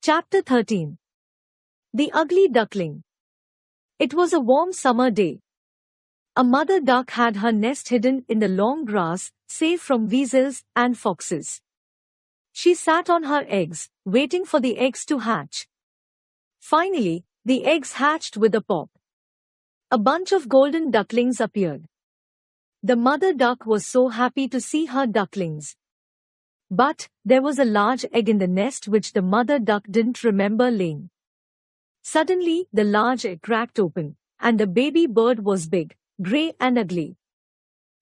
Chapter 13. The Ugly Duckling. It was a warm summer day. A mother duck had her nest hidden in the long grass, safe from weasels and foxes. She sat on her eggs, waiting for the eggs to hatch. Finally, the eggs hatched with a pop. A bunch of golden ducklings appeared. The mother duck was so happy to see her ducklings. But there was a large egg in the nest which the mother duck didn't remember laying. Suddenly, the large egg cracked open, and the baby bird was big, grey and ugly.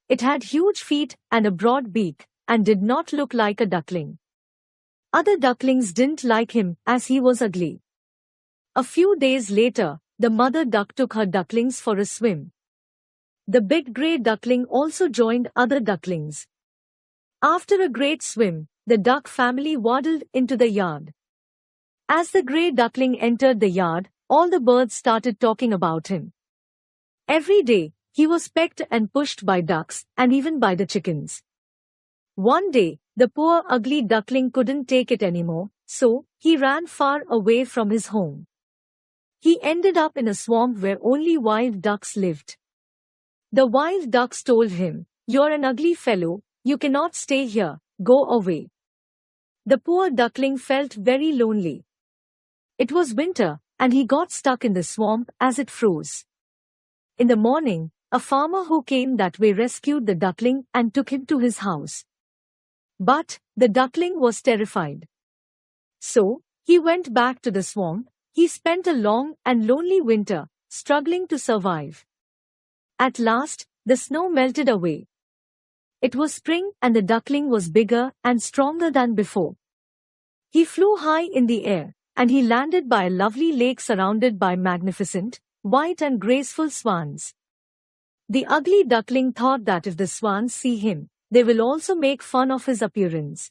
It had huge feet and a broad beak, and did not look like a duckling. Other ducklings didn't like him as he was ugly. A few days later, the mother duck took her ducklings for a swim. The big grey duckling also joined other ducklings. After a great swim, the duck family waddled into the yard. As the grey duckling entered the yard, all the birds started talking about him. Every day, he was pecked and pushed by ducks, and even by the chickens. One day, the poor ugly duckling couldn't take it anymore, so he ran far away from his home. He ended up in a swamp where only wild ducks lived. The wild ducks told him, "You're an ugly fellow, you cannot stay here, go away." The poor duckling felt very lonely. It was winter, and he got stuck in the swamp as it froze. In the morning, a farmer who came that way rescued the duckling and took him to his house. But the duckling was terrified. So, he went back to the swamp. He spent a long and lonely winter, struggling to survive. At last, the snow melted away. It was spring and the duckling was bigger and stronger than before. He flew high in the air, and he landed by a lovely lake surrounded by magnificent, white and graceful swans. The ugly duckling thought that if the swans see him, they will also make fun of his appearance.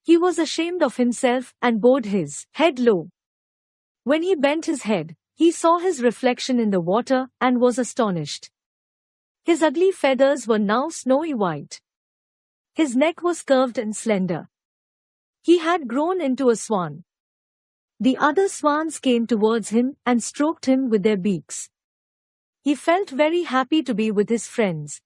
He was ashamed of himself and bowed his head low. When he bent his head, he saw his reflection in the water and was astonished. His ugly feathers were now snowy white. His neck was curved and slender. He had grown into a swan. The other swans came towards him and stroked him with their beaks. He felt very happy to be with his friends,